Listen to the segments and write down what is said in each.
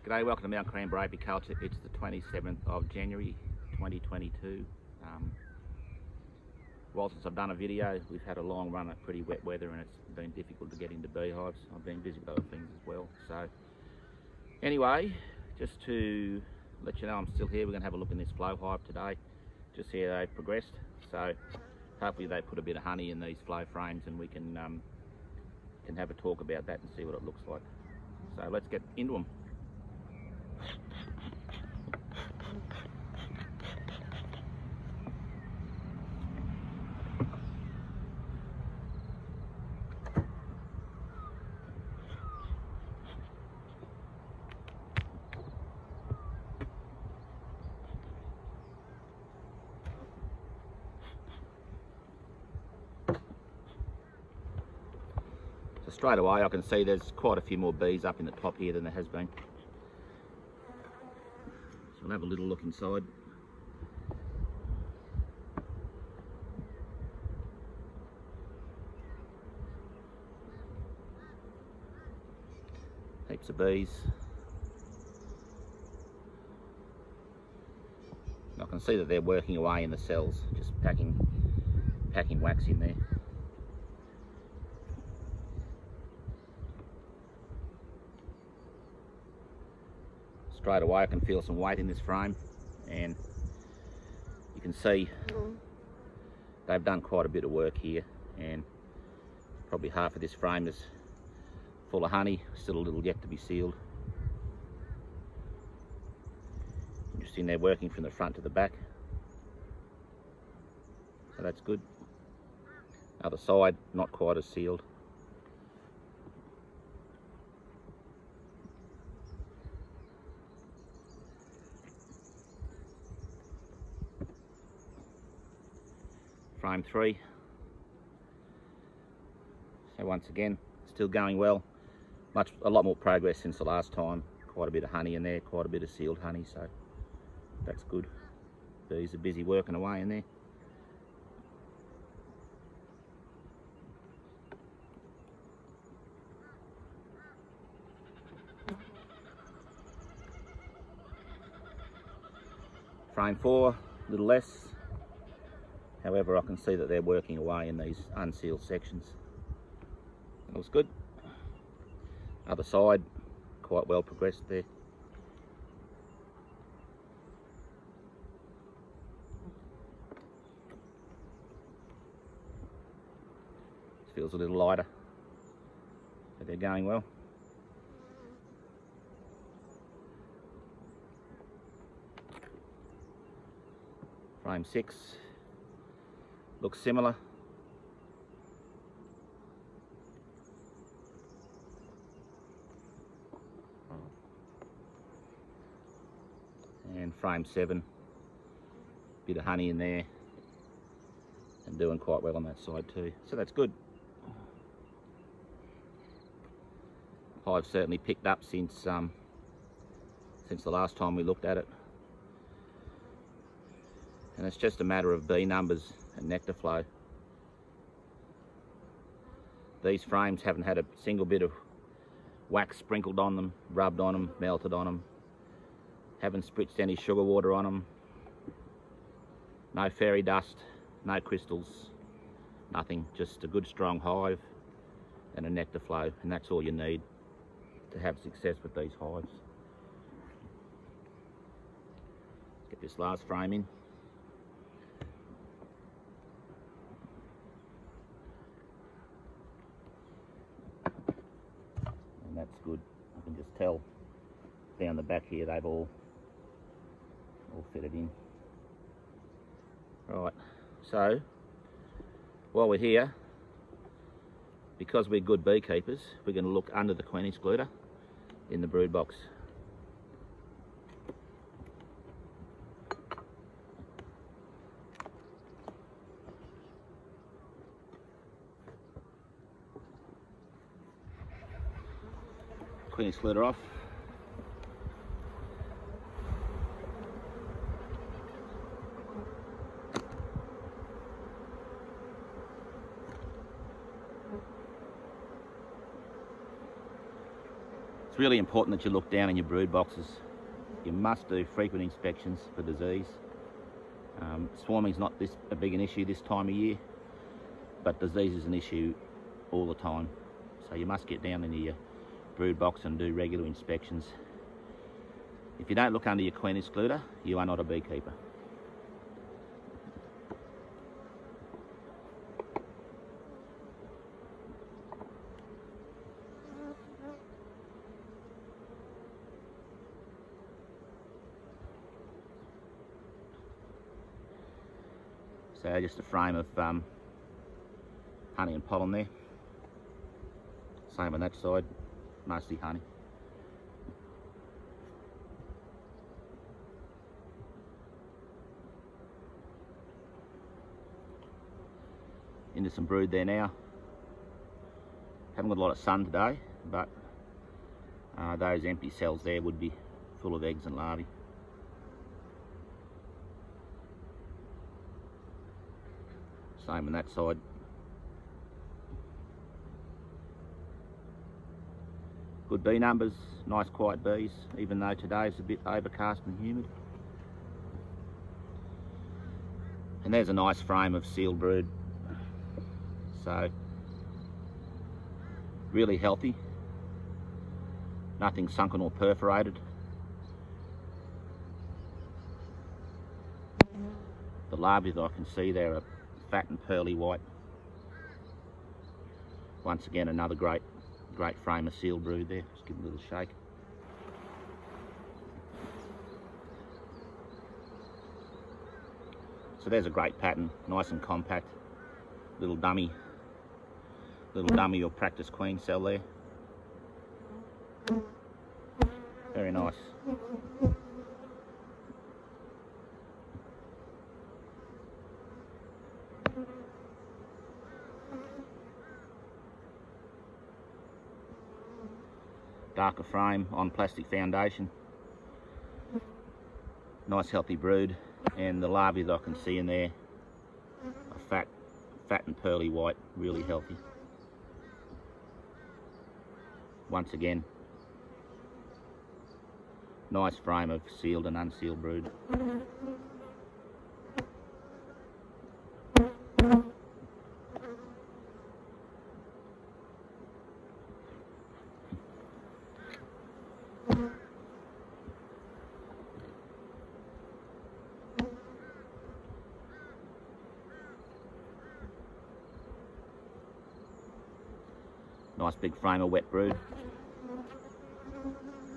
G'day, welcome to Mt.Coramba Apiculture. It's the 27th of January 2022. Well, since I've done a video, we've had a long run of pretty wet weather and it's been difficult to get into beehives. I've been busy with other things as well. So anyway, just to let you know I'm still here, we're going to have a look in this flow hive today, just see how they've progressed. So hopefully they put a bit of honey in these flow frames and we can have a talk about that and see what it looks like. So let's get into them. So straight away I can see there's quite a few more bees up in the top here than there has been. So we'll have a little look inside. Heaps of bees. I can see that they're working away in the cells, just packing wax in there. Straight away I can feel some weight in this frame, and you can see they've done quite a bit of work here, and probably half of this frame is full of honey, still a little yet to be sealed. Just in there working from the front to the back, so that's good. Other side not quite as sealed. Frame 3. So once again, still going well. A lot more progress since the last time. Quite a bit of honey in there, quite a bit of sealed honey, so that's good. Bees are busy working away in there. Frame 4, a little less. However, I can see that they're working away in these unsealed sections. That looks good. Other side, quite well progressed there. This feels a little lighter, but they're going well. Frame 6. Looks similar. And frame 7, bit of honey in there and doing quite well on that side too. So that's good. Hive certainly picked up since the last time we looked at it. And it's just a matter of bee numbers and nectar flow. These frames haven't had a single bit of wax sprinkled on them, rubbed on them, melted on them. Haven't spritzed any sugar water on them. No fairy dust, no crystals, nothing. Just a good strong hive and a nectar flow, and that's all you need to have success with these hives. Let's get this last frame in. That's good. I can just tell down the back here they've all fitted in. Right, so while we're here, because we're good beekeepers, we're going to look under the queen excluder in the brood box. Queen excluder off. It's really important that you look down in your brood boxes. You must do frequent inspections for disease. Swarming is not a big an issue this time of year, but disease is an issue all the time. So you must get down into your brood box and do regular inspections. If you don't look under your queen excluder, you are not a beekeeper. So just a frame of honey and pollen there. Same on that side, mostly honey. Into some brood there now. Haven't got a lot of sun today, but those empty cells there would be full of eggs and larvae. Same on that side. Good bee numbers, nice quiet bees, even though today's a bit overcast and humid. And there's a nice frame of sealed brood. So, really healthy. Nothing sunken or perforated. The larvae that I can see there are fat and pearly white. Once again, another great frame of sealed brood there. Just give it a little shake. So there's a great pattern, nice and compact. Little dummy or practice queen cell there. Very nice. Darker frame on plastic foundation. Nice healthy brood, and the larvae that I can see in there are fat and pearly white, really healthy. Once again, nice frame of sealed and unsealed brood. Nice big frame of wet brood.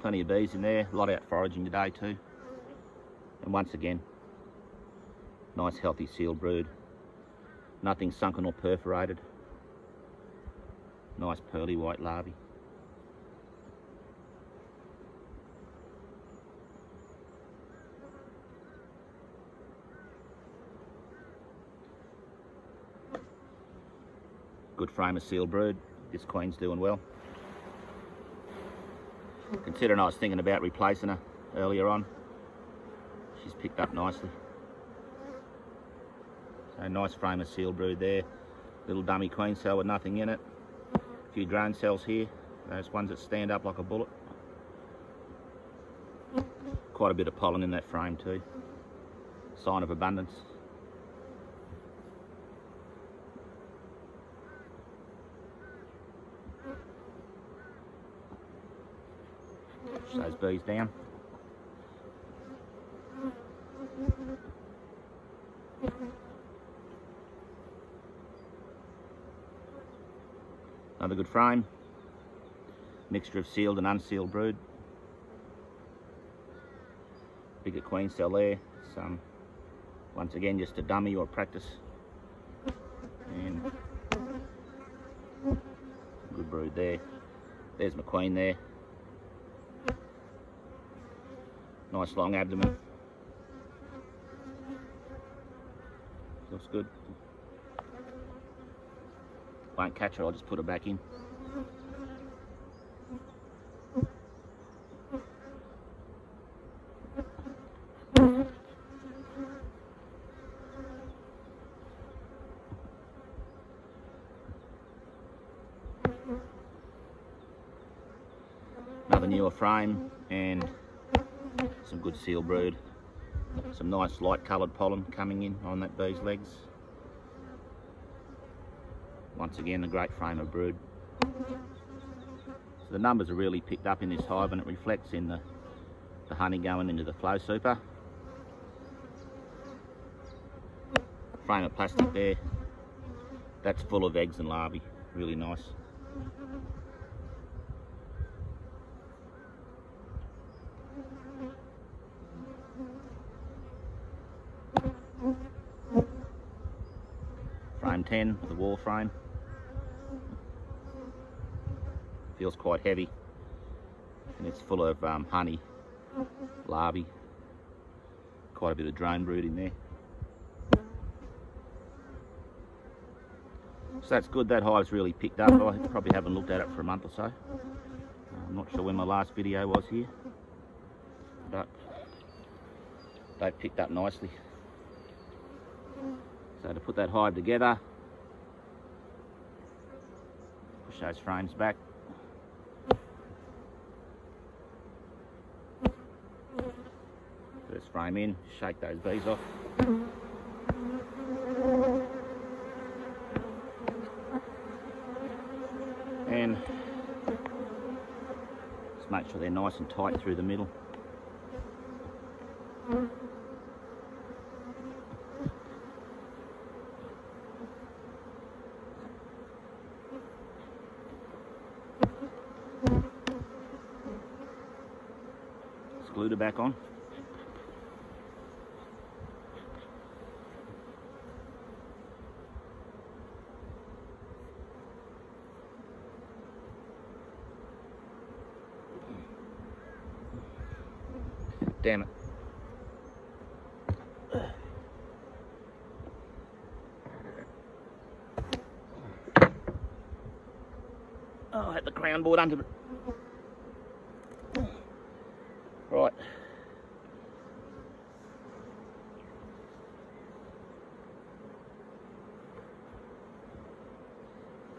Plenty of bees in there, a lot out foraging today too. And once again, nice healthy sealed brood. Nothing sunken or perforated. Nice pearly white larvae. Good frame of sealed brood. This queen's doing well. Considering I was thinking about replacing her earlier on, she's picked up nicely. So nice frame of sealed brood there. Little dummy queen cell with nothing in it. A few drone cells here. Those ones that stand up like a bullet. Quite a bit of pollen in that frame too. Sign of abundance. Push those bees down. Another good frame. Mixture of sealed and unsealed brood. Bigger queen cell there. Some, once again, just a dummy or a practice. And good brood there. There's my queen there. Nice long abdomen. Looks good. Won't catch her, I'll just put her back in. Another manure frame and some good seal brood. Some nice light coloured pollen coming in on that bee's legs. Once again, a great frame of brood. So the numbers are really picked up in this hive, and it reflects in the honey going into the flow super. Frame of plastic there, that's full of eggs and larvae, really nice. Frame 10, the wall frame. Feels quite heavy, and it's full of honey, larvae, quite a bit of drone brood in there. So that's good, that hive's really picked up. I probably haven't looked at it for a month or so. I'm not sure when my last video was here, but they've picked up nicely. So to put that hive together, push those frames back. First frame in, shake those bees off. And just make sure they're nice and tight through the middle. Glued it back on. Damn it. Oh, I had the crown board under it. Right.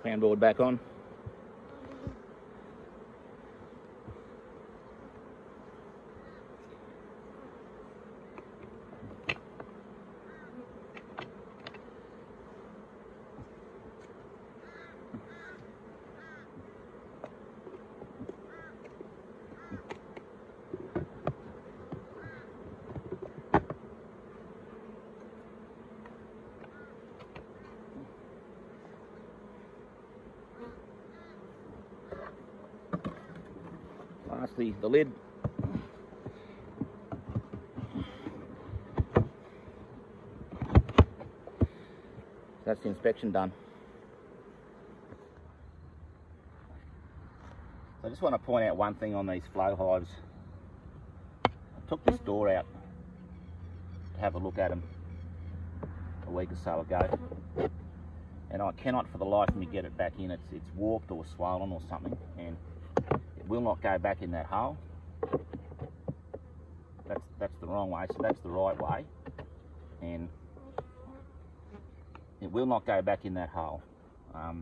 Crown board back on. Lastly, the lid. That's the inspection done. So I just want to point out one thing on these flow hives. I took this door out to have a look at them a week or so ago, and I cannot for the life of me get it back in. It's warped or swollen or something, and will not go back in that hole. That's the wrong way, so that's the right way, and it will not go back in that hole. I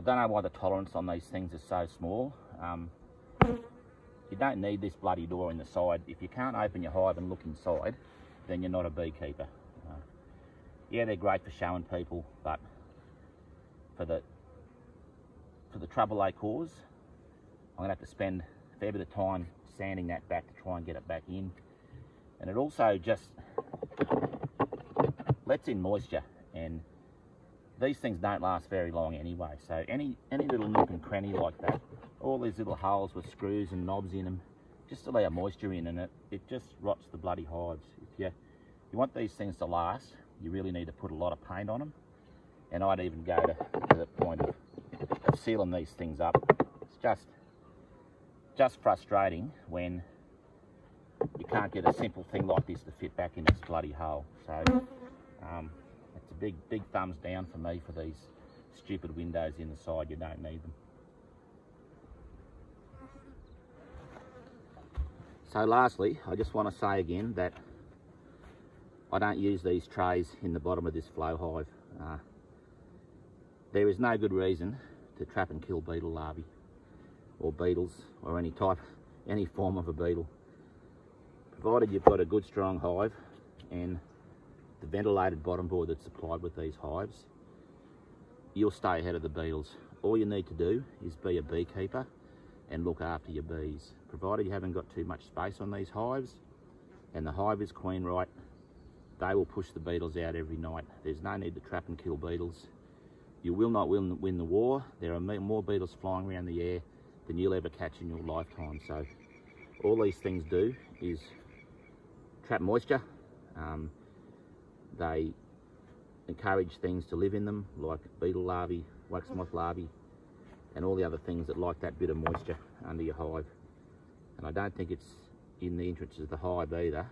don't know why the tolerance on these things is so small. You don't need this bloody door in the side. If you can't open your hive and look inside, then you're not a beekeeper. Yeah, they're great for showing people, but for the trouble they cause, I'm going to have to spend a fair bit of time sanding that back to try and get it back in. And it also just lets in moisture, and these things don't last very long anyway. So any little nook and cranny like that, all these little holes with screws and knobs in them, just allow moisture in, and it just rots the bloody hives. If you want these things to last, you really need to put a lot of paint on them. And I'd even go to the point of sealing these things up. It's just frustrating when you can't get a simple thing like this to fit back in this bloody hole. So it's a big thumbs down for me for these stupid windows in the side. You don't need them. So lastly, I just want to say again that I don't use these trays in the bottom of this flow hive. There is no good reason to trap and kill beetle larvae. or beetles or any form of a beetle. Provided you've got a good strong hive and the ventilated bottom board that's supplied with these hives, you'll stay ahead of the beetles. All you need to do is be a beekeeper and look after your bees. Provided you haven't got too much space on these hives and the hive is queen right, they will push the beetles out every night. There's no need to trap and kill beetles. You will not win the war. There are more beetles flying around the air than you'll ever catch in your lifetime. So all these things do is trap moisture. They encourage things to live in them, like beetle larvae, wax moth larvae, and all the other things that like that bit of moisture under your hive. And I don't think it's in the interests of the hive either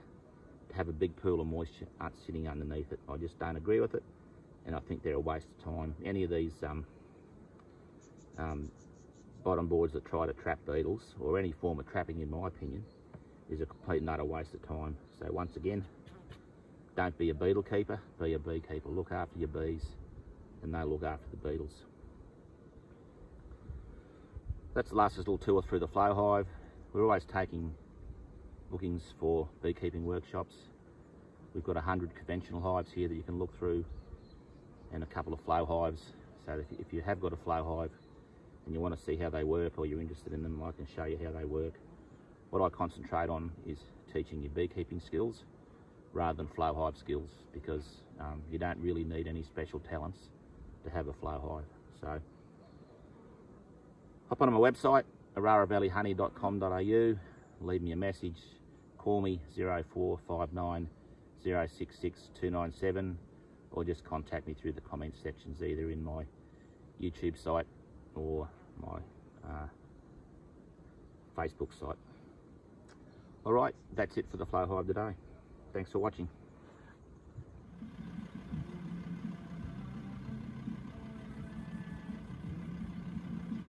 to have a big pool of moisture sitting underneath it. I just don't agree with it, and I think they're a waste of time. Any of these bottom boards that try to trap beetles, or any form of trapping in my opinion, is a complete and utter waste of time. So once again, don't be a beetle keeper, be a beekeeper. Look after your bees and they'll look after the beetles. That's the last little tour through the Flow Hive. We're always taking bookings for beekeeping workshops. We've got 100 conventional hives here that you can look through and a couple of flow hives. So if you have got a flow hive and you want to see how they work, or you're interested in them, I can show you how they work. What I concentrate on is teaching you beekeeping skills rather than flow hive skills, because you don't really need any special talents to have a flow hive. So hop on my website, oraravalleyhoney.com.au, leave me a message, call me 0459 066 297, or just contact me through the comment sections either in my YouTube site or my Facebook site. Alright, that's it for the Flow Hive today. Thanks for watching.